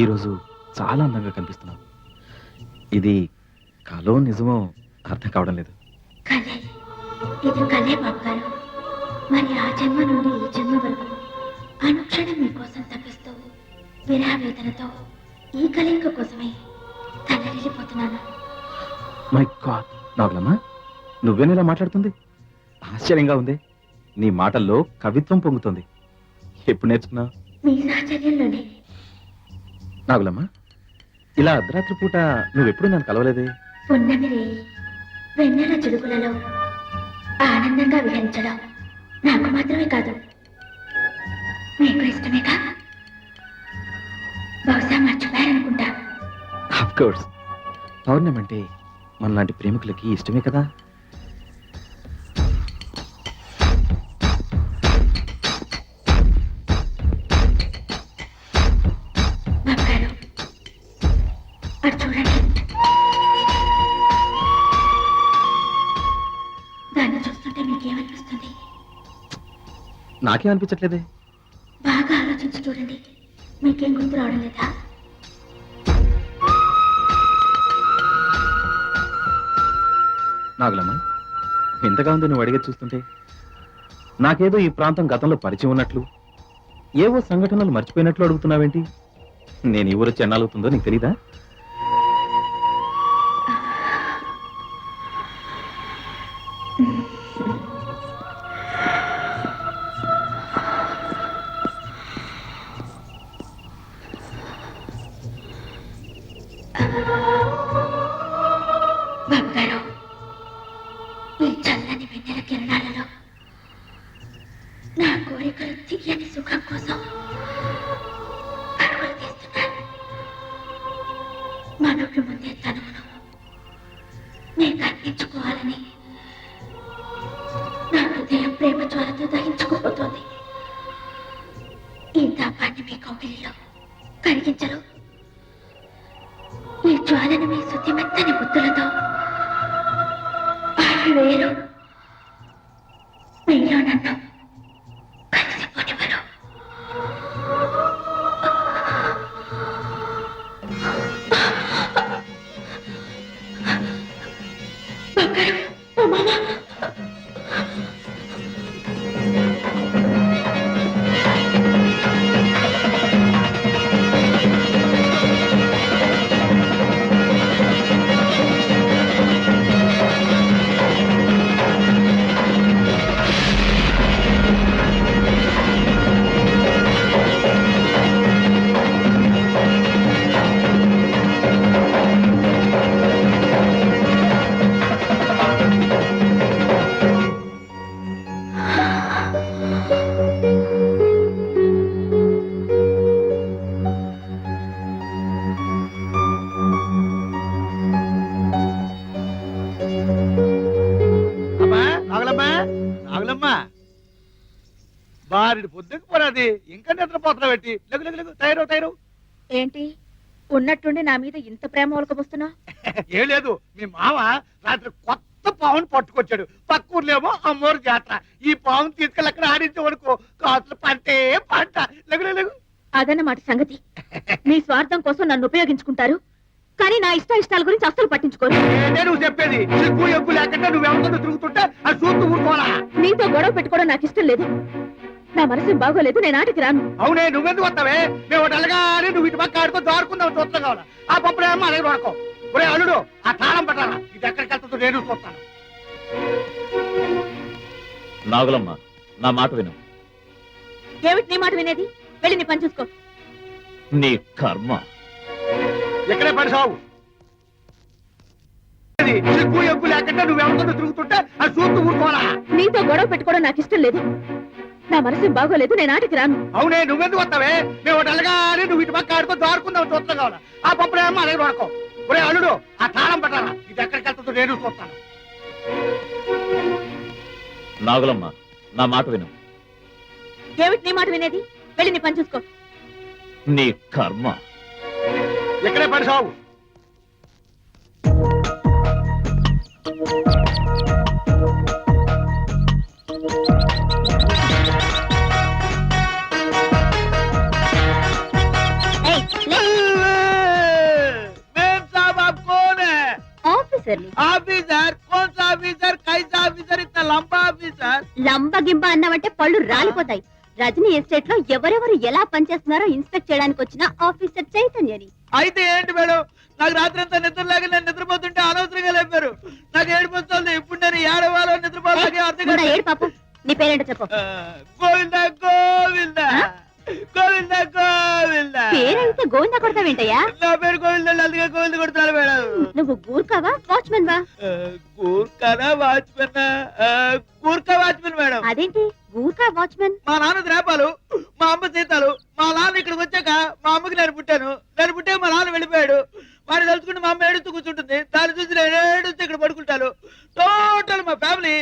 ఈరోజు చాలా అందంగా కనిపిస్తున్నావు. ఇది కలో నిజమో అర్థం కావడం లేదు. కలే, ఇది కలే బాబు గారు. మరి ఆ జన్మ నుండి ఈ జన్మ వరకు అనుక్షణం మీకోసం తప్పిస్తూ విరహ వేదనతో ఈ కలయిక కోసమే తల్లడిల్లిపోతున్నాను. మై గాడ్, నాగులమ్మ, నువ్వేనిలా మాట్లాడుతుంది? ఆశ్చర్యంగా ఉంది. నీ మాటల్లో కవిత్వం పొంగుతుంది. ఎప్పుడు నేర్చుకున్నావు? మీ సాహచర్యంలోనే. నాగులమ్మ, ఇలా అర్ధరాత్రి పూట నువ్వెప్పుడు నన్ను కలవలేదే. పున్నమి రేయి వెన్నెల చిలుకులలో ఆనందంగా విహరించడం నాకు మాత్రమే కాదు, మీకు ఇష్టమేగా. బహుశా మర్చిపోయారనుకుంటా. ఆఫ్ కోర్స్, పౌర్ణమి అంటే మనలాంటి ప్రేమికులకి ఇష్టమే కదా. బాబు గారు, అటు చూడండి. దాన్ని చూస్తుంటే మీకేమనిపిస్తుంది? నాకేం అనిపించట్లేదే. బాగా ఆలోచించి చూడండి, మీకేం గుర్తు రావడం లేదా? నాగులమ్మ, ఎంతగా ఉంది నువ్వు అడిగేది చూస్తుంటే. నాకేదో ఈ ప్రాంతం గతంలో పరిచయం ఉన్నట్లు, ఏవో సంఘటనలు మర్చిపోయినట్లు అడుగుతున్నావేంటి? నేను ఈ ఊరు చెన్నాలవుతుందో నీకు తెలీదా? బాబు గారు, ఈ చల్లని వెన్నెల కిరణాలలో నా కోరికలు తీయని సుఖం కోసం పరుగులు తీస్తున్నాను. మనకు ముందే తనువును నేను అందించుకోవాలని నా హృదయం ప్రేమ జ్వాలతో దహించుకుపోతోంది. ఈ తాపాన్ని మీ కౌగిలిలో కరిగించరు. ఈ జ్వాలను మీ శుద్ధిమెత్తని బుద్ధులతో వేరు మీలో నన్ను కలిసిపోనివ్వరు. బంగారు, ఓ మామ, బారి పొద్దుకు పోరాది ఇంకా నిద్రపోతున్నా పెట్టి లెగు లెగు లెగు తయారు తయారు. ఏంటి ఉన్నట్టుండి నా మీద ఇంత ప్రేమ ఒలకబోస్తున్నా? ఏం లేదు, మీ మామ రాత్రి కొత్త పావును పట్టుకొచ్చాడు. పక్క ఊర్లేమో అమ్మోరు జాతర. ఈ పావును తీసుకెళ్ళి అక్కడ ఆడించే వరకు కాసులు పంటే పంట. లెగు లెగు లెగు. అదన్నమాట సంగతి. మీ స్వార్థం కోసం నన్ను ఉపయోగించుకుంటారు, కానీ నా ఇష్టాల గురించి అస్సలు పట్టించుకోరు. ఏంటే నువ్వు చెప్పేది? సిగ్గు ఎగ్గు లేకుండా నువ్వెవరితో తిరుగుతుంటే అది చూస్తూ ఊరుకోవాలా? నీతో గొడవ పెట్టుకోవడం నాకు ఇష్టం లేదు. నా మనసు బాగోలేదు, నేను ఆటికి రాను. అవునే, నువ్వెందుకు వస్తావే? మేము ఒకటి అలగానే నువ్వు ఇటు పక్క ఆడుకో దారుకుందాం చూస్తాం కావాలా? ఆ పప్పుడేమో అలాగే వాడుకో. ఒరే అల్లుడు, ఆ తాళం పెట్టాలా? ఇది ఎక్కడికి వెళ్తుందో నేను చూస్తాను. నాగులమ్మ, నా మాట విను. ఏమిటి నీ మాట వినేది? వెళ్ళి నీ పని చూసుకో. నీ కర్మ. ఎక్కడే పడి సావు. సిగ్గు ఎగ్గు లేకుండా నువ్వెవరితో తిరుగుతుంటే అది చూస్తూ ఊరుకోవాలా? నీతో గొడవ పెట్టుకోవడం నాకు ఇష్టం లేదు. నా మనసు బాగోలేదు, నేను ఆటికి రాను. అవునే, నువ్వెందుకు వస్తావే? మేము ఒకటి అలగానే నువ్వు ఇటు పక్క ఆడుకో దారుకుందాం చూస్తాం కావాలా? ఆ పప్పుడేమో అలాగే వాడుకో. ఒరే అల్లుడు, ఆ తాళం పెట్టాలా? ఇది ఎక్కడికి వెళ్తుందో నేను చూస్తాను. నాగులమ్మ, నా మాట విను. ఏమిటి నీ మాట వినేది? వెళ్ళి నీ పని చూసుకో. నీ కర్మ. ఎక్కడే పడి సావు. ఆఫీసర్ని. ఆఫీసర్ కौन सा ఆఫీసర్ కైసా ఆఫీసర్ ఇంత లంబా ఆఫీసర్ లంబ గింబ అన్నావంటే పళ్ళు రాలిపోతాయి. రజనీ ఎస్టేట్ లో ఎవరెవరు ఎలా పనిచేస్తున్నారో ఇన్స్పెక్ట్ చేయడానికి వచ్చిన ఆఫీసర్ చైతన్యని. అయితే ఏంటి మేడం, నాకు రాత్రి అంతా నిద్ర లేక నేను నిద్రపోతుంటే అనవసరంగా లేపారు. నాకు ఏడుపు వస్తుంది. ఇప్పుడు నేను ఏడవాలో నిద్రపోవాలని అర్థం ముందా కాదు. ఏడు పాపం, నీ పేరేంటో చెప్పు. గోవింద గోవింద గోవింద గోవింద. పేరైతే గోవిందా కొడతావేంటయ్యా? నా పేరు గోవింద, అందుకే గోవింద కొడతాను మేడం. నువ్వు గూర్ఖావా వాచ్మెన్ వా? గూర్ఖానా వాచ్మెన్? Gurkha watchman madam. అదేంటి గూర్ఖా వాచ్మెన్? మా నాన్న ద్రాపాలు, మా అమ్మ సీతాలు. మా నాన్న ఇక్కడికి వచ్చాక మా అమ్మకి నేను పుట్టాను. నేను పుట్టే మా నాన్న వెళ్ళిపోయాడు. వాడిని తలుచుకుంటే మా అమ్మ ఏడుస్తూ కూర్చుంటుంది. దాన్ని చూసి నేను ఏడుస్తూ ఇక్కడ పడుకుంటాను. టోటల్ మా ఫ్యామిలీ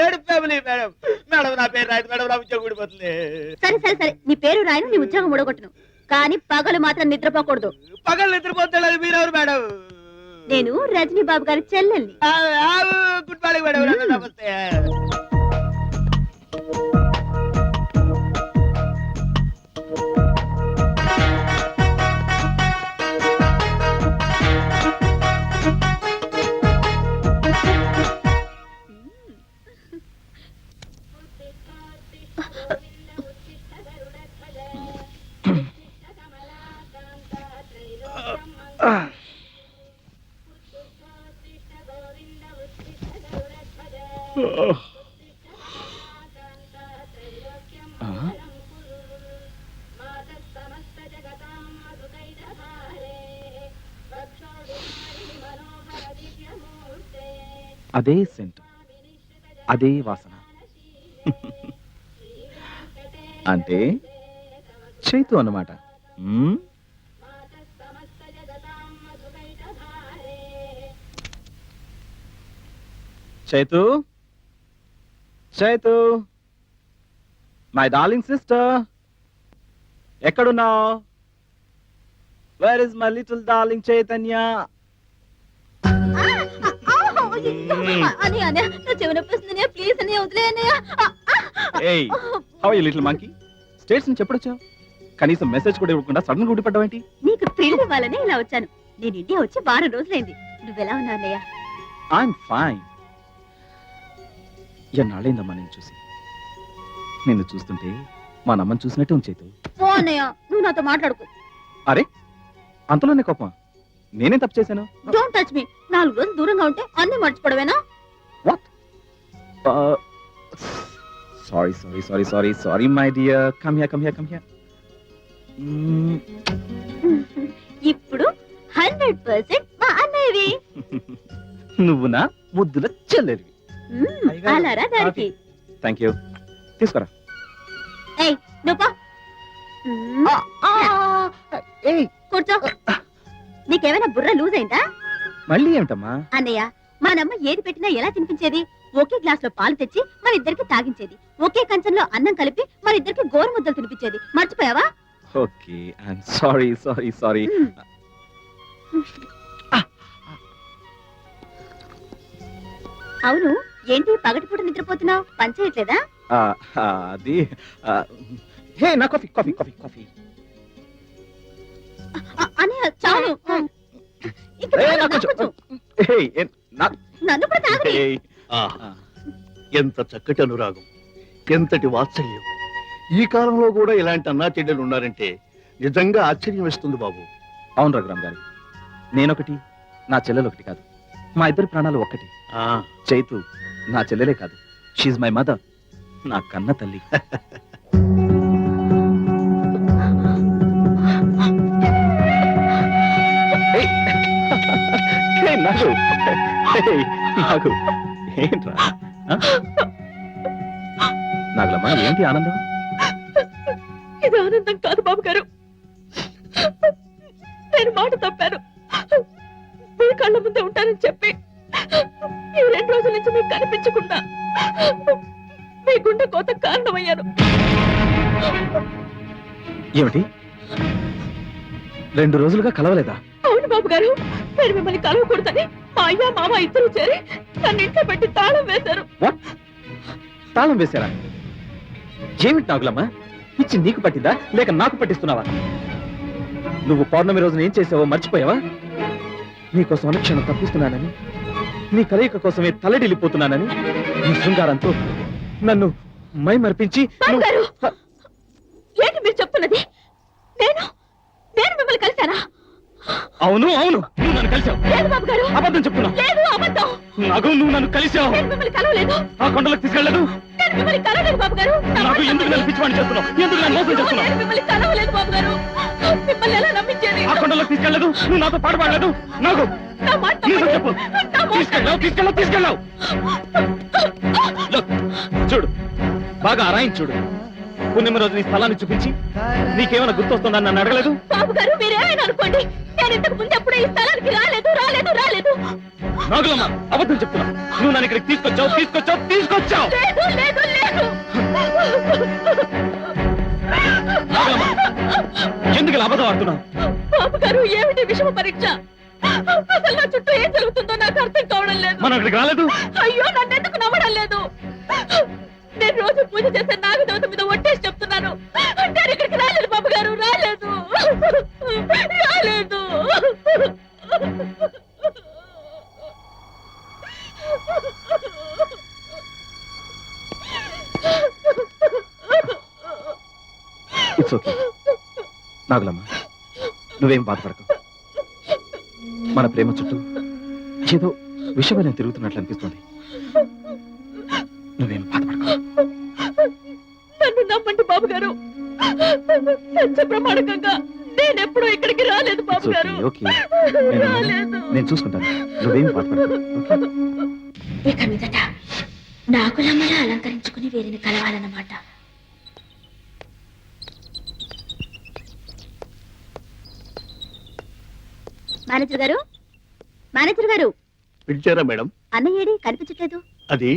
ఏడు ఫ్యామిలీ మేడం. మేడం నా పేరు రాయదు మేడం, నా ఉద్యోగం ఊడిపోతుంది. సరే సరే సరే, నీ పేరు రాయను, నీ ఉద్యోగం ఊడగొట్టును. కానీ పగలు మాత్రం నిద్రపోకూడదు. పగలు నిద్రపోతాడు మీరెవరు మేడం? నేను రజనీ బాబు గారి చెల్లెల్ని. Good morning madam. నమస్తే. అదే సెంట్, అదే వాసన. అంటే చైతు అన్నమాట. Chaitu, Chaitu, my darling sister, ఎక్కడున్నావు? Where is my little darling Chaitanya? Please అని వదిలేనయ్యా. ఏయ్, how are you little monkey? States నుంచి ఎప్పుడొచ్చావు? కనీసం మెసేజ్ కూడా ఇవ్వకుండా సడన్ గా ఊడిపడ్డావేంటి? నీకు థ్రిల్ ఇవ్వాలని ఇలా వచ్చాను. నేను ఇండియా వచ్చి వారం రోజులైంది. నువ్వెలా ఉన్నావు అన్నయ్య? I'm fine. ఎన్నాళ్ళైందమ్మా నేను చూసి. నిన్ను చూస్తుంటే మా నమ్మని చూసినట్టు ఉంచేతు. ఓ అన్నయ్య, నువ్వు నాతో మాట్లాడుకో. అరే, అంతలోనే కోపం? నేనేం తప్పు చేశాను? Don't touch me. 4 రోజులు దూరంగా ఉంటే అన్ని మర్చిపోవడమేనా? What? Sorry sorry sorry sorry sorry my dear. Come here, come here, come here. ఇప్పుడు 100% మా అన్నయ్యవి. నువ్వు నా ముద్దుల చెల్లెలివి. అలారా దానికి. Thank you. తీసుకురా. ఏయ్ నువ్వు పో. ఏయ్, కూర్చో. నీకేమైనా బుర్ర లూజ్ అయిందా? మళ్ళీ ఏమిటమ్మా? అన్నయ్య, మా నమ్మ ఏది పెట్టినా ఎలా తినిపించేది? ఒకే గ్లాస్ లో పాలు తెచ్చి మన ఇద్దరికి తాగించేది. ఒకే కంచంలో అన్నం కలిపి మన ఇద్దరికి గోరు ముద్దలు తినిపించేది. మర్చిపోయావా? Okay, I'm sorry sorry sorry. అవును, ఏంటి పగటిపూట నిద్రపోతున్నావు? పని చేయట్లేదా? అది హే, నా కాఫీ కాఫీ కాఫీ కాఫీ. అన్నయ్య చాలు. ఇంకా ఏయ్, చాలు, నాకు నాకు కొంచెం. కొంచెం. ఏయ్, నన్ను కూడా తాగని. ఏయ్. ఆహా, ఎంత చక్కటి అనురాగం, ఎంతటి వాత్సల్యం. ఈ కాలంలో కూడా ఇలాంటి అన్నా చెల్లెలు ఉన్నారంటే నిజంగా ఆశ్చర్యం వేస్తుంది బాబు. అవును రఘురామ్ గారు, నేనొకటి, నా చెల్లెలు ఒకటి కాదు. మా ఇద్దరి ప్రాణాలు ఒక్కటి. ఆ, చైతు నా చెల్లెలే కాదు, షీఈ్ మై మదర్, నా కన్న తల్లి. ఏయ్, ఏయ్, నాగు, ఏయ్, నాగు, ఏంట్రా? నాగులమ్మా, ఏంటి ఆనందం? ఇది ఆనందం కాదు బాబు గారు. నేను మాట తప్పాను. మీ కళ్ళ ముందే ఉంటానని చెప్పి ఈ 2 రోజుల నుంచి మీకు కనిపించకుండా మీ గుండె కోత కారణమయ్యాను. ఏమిటి, 2 రోజులుగా కలవలేదా? అవును బాబు గారు, నేను మిమ్మల్ని కలవకూడదని మా అయ్య మామ ఇద్దరు చేరి నన్ను ఇంట్లో పెట్టి తాళం వేశారు. వాట్? తాళం వేశారా? ఏమిటి నాగులమ్మా, పిచ్చి నీకు పట్టిందా లేక నాకు పట్టిస్తున్నావా? నువ్వు పౌర్ణమి రోజున ఏం చేసావో మర్చిపోయావా? నీకోసం అనుక్షణం తప్పిస్తున్నానని నీ కలయిక కోసమే తలడిల్లిపోతున్నానని నీ శృంగారంతో నన్ను మైమర్పించి బాబు గారు, ఏంటి మీరు చెప్తున్నది? నేను నేను మిమ్మల్ని కలిశానా? అవును అవును నువ్వు నన్ను కలిసావు. లేదు బాబు గారు, అబద్ధం చెప్తున్నా. లేదు, అబద్ధం. నాకు నువ్వు నన్ను కలిసావు. నేను మిమ్మల్ని కలవలేదు. ఆ కొండలకు తీసుకెళ్ళలేదు. నేను మిమ్మల్ని కలవలేదు బాబు గారు. నాకు ఎందుకు నన్ను పిచ్చివాడిని చేస్తున్నావు? ఎందుకు నన్ను మోసం చేస్తున్నావు? నేను మిమ్మల్ని కలవలేదు బాబు గారు. మిమ్మల్ని ఎలా నమ్మించేది? ఆ కొండలకు తీసుకెళ్ళలేదు. నువ్వు నాతో పాడలేదు. నాకు నా మాట నిజం నమ్మండి. చెప్పు. నా మాట తీసుకెళ్ళావు. Look, చూడు బాగా అరాయించి చూడు. పుణ్యమ రోజు నీ స్థలాన్ని చూపించి నీకేమైనా గుర్తొస్తుందని నన్ను అడగలేదు. బాబు గారు, మీరేమైనా అనుకోండి, నేను ఇంతకు ముందు ఎప్పుడు ఈ స్థలానికి రాలేదు. నాగులమ్మ అబద్ధం చెప్తున్నా. నువ్వు నన్ను ఇక్కడికి తీసుకొచ్చావు. లేదు లేదు లేదు. నాగులమ్మ ఎందుకు ఇలా అబద్ధం ఆడుతున్నావు? బాబు గారు, ఏమిటి విషమ పరీక్ష? అసలు నా చుట్టూ ఏం జరుగుతుందో నాకు అర్థం కావడం లేదు. మనం అక్కడికి రాలేదు. అయ్యో, నన్ను ఎందుకు నమ్మడం లేదు? నేను రోజు పూజ చేసే నాగదేవత మీద ఒట్టేసి చెప్తున్నాను, నేను ఇక్కడికి రాలేదు బాబు గారు, రాలేదు. ఇట్స్ ఓకే నాగులమ్మ, నువ్వేం బాధపడకు. మన ప్రేమ చుట్టూ ఏదో విషయం తిరుగుతున్నట్లు అనిపిస్తుంది. నువ్వేం బాధపడకు. నన్ను నమ్మండి బాబు గారు, సత్య ప్రమాణకంగా నేనెప్పుడు ఇక్కడికి రాలేదు బాబు గారు. ఓకే నేను చూసుకుంటాను. నువ్వేం బాధపడకు. ఇక మీదట నాగులమ్మలా అలంకరించుకుని వీరిని కలవాలన్నమాట. మేనేజర్ గారు పిలిచారా మేడం? అన్నయ్యేడి కనిపించట్లేదు. అది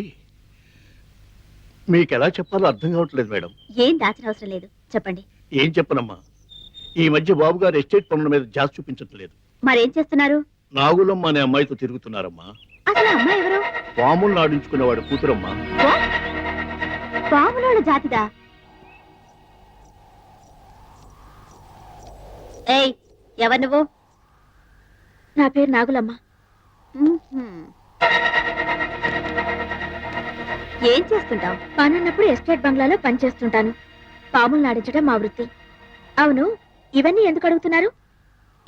మీకు ఎలా చెప్పాలో అర్థం కావట్లేదు మేడం. ఏం దాచిన అవసరం లేదు, చెప్పండి. ఏం చెప్పనమ్మా, ఈ మధ్య బాబు గారు ఎస్టేట్ పనుల మీద జాస్ చూపించట్లేదు. మరేం చేస్తున్నారు? నాగులమ్మ అనే అమ్మాయితో తిరుగుతున్నారమ్మా. అసలు అమ్మాయి ఎవరు? పాములను ఆడించుకునేవాడు కూతురమ్మా. పాములోళ్ళ జాతిదా? ఏయ్, ఎవరు నువ్వు? నా పేరు నాగులమ్మ. ఏం చేస్తుంటావు? పనున్నప్పుడు ఎస్టేట్ బంగ్లాలో పనిచేస్తుంటాను. పాములు నాడించడం మా వృత్తి. అవును, ఇవన్నీ ఎందుకు అడుగుతున్నారు?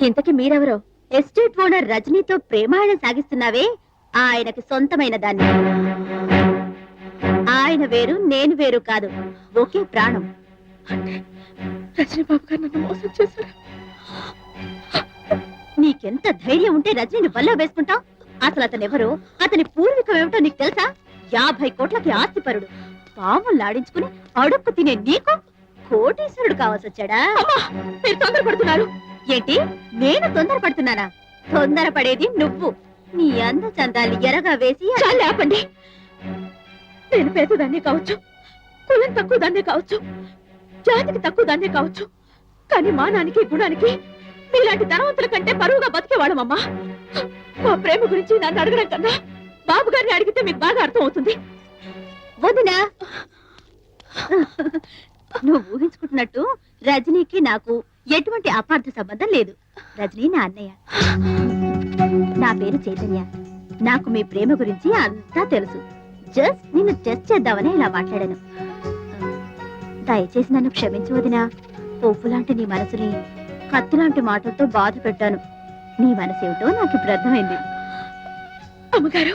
ఇంతకీ మీరెవరో? ఎస్టేట్ ఓనర్ రజనీతో ప్రేమాయణం సాగిస్తున్నావే, ఆయనకి సొంతమైన దాన్ని. ఆయన వేరు, నేను వేరు కాదు, ఒకే ప్రాణం. అంటే రజనీ బాబు గారు నన్ను మోసం చేశారు. నీకెంత ధైర్యం ఉంటే రజనీని బల్లో వేసుకుంటావు? అసలు అతను ఎవరో, అతని పూర్వీకం ఏమిటో నీకు తెలుసా? 50 కోట్లకి ఆస్తిపరుడు. పాములు లాడించుకుని అడుక్కు తినే నీకు కోటీశ్వరుడు కావాల్సి వచ్చాడా? మీరు తొందరపడుతున్నారు. ఏంటి, నేను తొందరపడుతున్నానా? తొందరపడేది నువ్వు. నీ అంద చందాలు ఎరగా వేసి ఆపండి. నేను పేదదాన్నే కావచ్చు, కులం తక్కువ దాన్నే కావచ్చు, జాతికి తక్కువ దాన్నే కావచ్చు, కానీ మానానికి గుణానికి మీలాంటి ధనవంతుల కంటే పరువుగా బతికేవాళ్ళమమ్మా. మా ప్రేమ గురించి నన్ను అడగడం కన్నా బాబు గారిని అడిగితే మీకు బాగా అర్థం అవుతుంది. వదినా, నువ్వు ఊహించుకుంటున్నట్టు రజనీకి నాకు ఎటువంటి అపార్థ సంబంధం లేదు. రజనీ నా అన్నయ్య. నా పేరు చైతన్య. నాకు మీ ప్రేమ గురించి అంతా తెలుసు. జస్ట్ నిన్ను టెస్ట్ చేద్దామని ఇలా మాట్లాడాను. దయచేసి నన్ను క్షమించు వదినా. పువ్వు లాంటి నీ మనసుని కత్తి లాంటి మాటలతో బాధ పెట్టాను. నీ మనసేమిటో నాకు ఇప్పుడు అర్థమైంది. అమ్మగారు,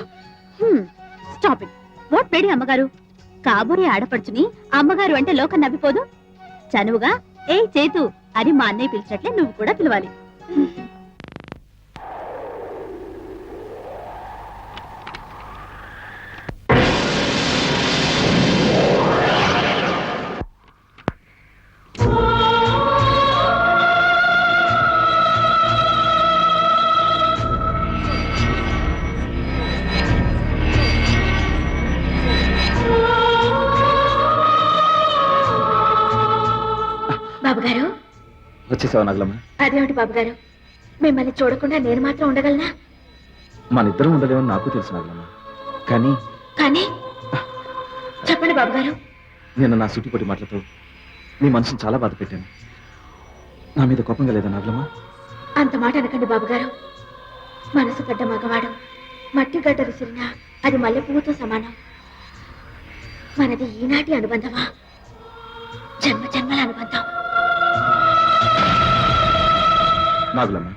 స్టాప్ ఇట్. వాట్ పేడి అమ్మగారు? కాబోయే ఆడపడుచుని అమ్మగారు అంటే లోకం నవ్విపోదు. చనువుగా ఏ చేతు అని మా అన్నయ్య పిలిచినట్లే నువ్వు కూడా పిలవాలి. బాబు గారు, వచ్చేసావా నాగులమ్మ? అదేమిటి బాబు గారు, మిమ్మల్ని చూడకుండా నేను మాత్రం ఉండగలనా? మన ఇద్దరం ఉండలేమని నాకు తెలుసు నాగులమ్మ. కానీ కానీ చెప్పండి బాబు గారు. నేను నా సూటిపోటి మాటలతో నీ మనసును చాలా బాధ పెట్టాను. నా మీద కోపంగా లేదా నాగులమ్మ? అంత మాట అనకండి బాబు గారు. మనసు పడ్డ మగవాడు మట్టి గడ్డ విసిరినా అది మల్లెపువ్వుతో సమానం. మనది ఈనాటి అనుబంధమా, జన్మ జన్మల అనుబంధం. నాగులమ్మ,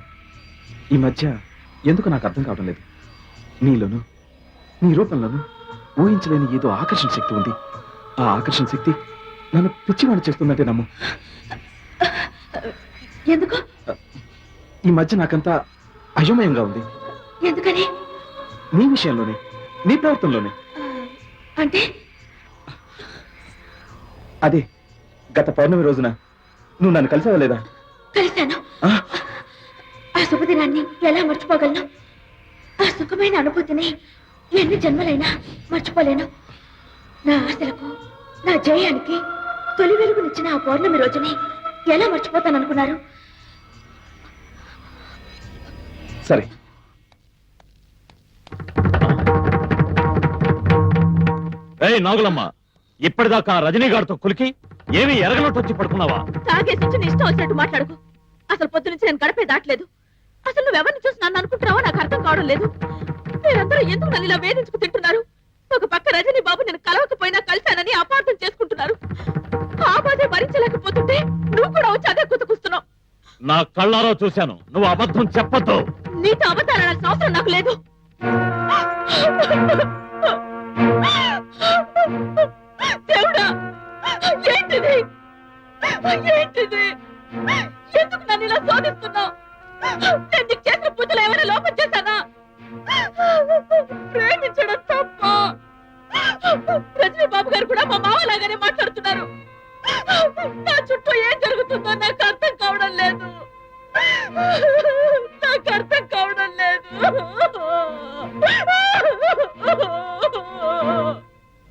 ఈ మధ్య ఎందుకు నాకు అర్థం కావడం లేదు. నీలోను నీ రూపంలోను ఊహించలేని ఏదో ఆకర్షణ శక్తి ఉంది. ఆ ఆకర్షణ శక్తి నన్ను పిచ్చివాడు చేస్తుందంటే నమ్ము. ఎందుకు? ఈ మధ్య నాకంతా అయోమయంగా ఉంది. ఎందుకని? నీ విషయంలోనే, నీ ప్రవర్తనలోనే. అంటే అదే గత పౌర్ణమి రోజున నువ్వు నన్ను కలిసావా లేదా? కలిశాను. ఆ? ఆ శుభదినాన్ని ఎలా మర్చిపోగలను? ఆ సుఖమైన అనుభూతిని ఎన్ని జన్మలైనా మర్చిపోలేను. నా ఆశలకు, నా జయానికి తొలి వెలుగునిచ్చిన ఆ పౌర్ణమి రోజుని ఎలా మర్చిపోతాననుకున్నారు? సరే, నాగులమ్మ, ఇప్పటిదాకా రజనీగారితో కులికి ఏమీ ఎరగనట్టు వచ్చి పడుకున్నావా? తాగేసి నీ ఇష్టం వచ్చినట్టు మాట్లాడుకో. అసలు పొద్దు నుంచి నేను గడపే దాటలేదు. అసలు నువ్వెవరిని చూసి నన్ను అనుకుంటున్నావో నాకు అర్థం కావడం లేదు. మీరందరూ ఎందుకు నన్ను ఇలా వేధించుకు తింటున్నారు? ఒక పక్క రజనీ బాబు నేను కలవకపోయినా కలిశానని అపార్థం చేసుకుంటున్నారు. ఆ బాధే భరించలేకపోతుంటే నువ్వు కూడా వచ్చి అదే కుతుకుస్తున్నావు. నా కళ్ళారా చూశాను. నువ్వు అబద్ధం చెప్పొద్దు. నీతో అబద్ధాలాడాల్సిన అవసరం నాకు లేదు. దేవుడా, ఏంటిది? ఏంటిది? ఎందుకు నన్ను ఇలా శోధిస్తున్నావు? నేను నీకు చేసిన పూజలు ఏమైనా లోపం చేశానా? ప్రేమించడం తప్ప. రజనీ బాబు గారు కూడా మా మావలాగానే మాట్లాడుతున్నారు. నా చుట్టూ ఏం జరుగుతుందో నాకు అర్థం కావడం లేదు. నాకు అర్థం కావడం లేదు.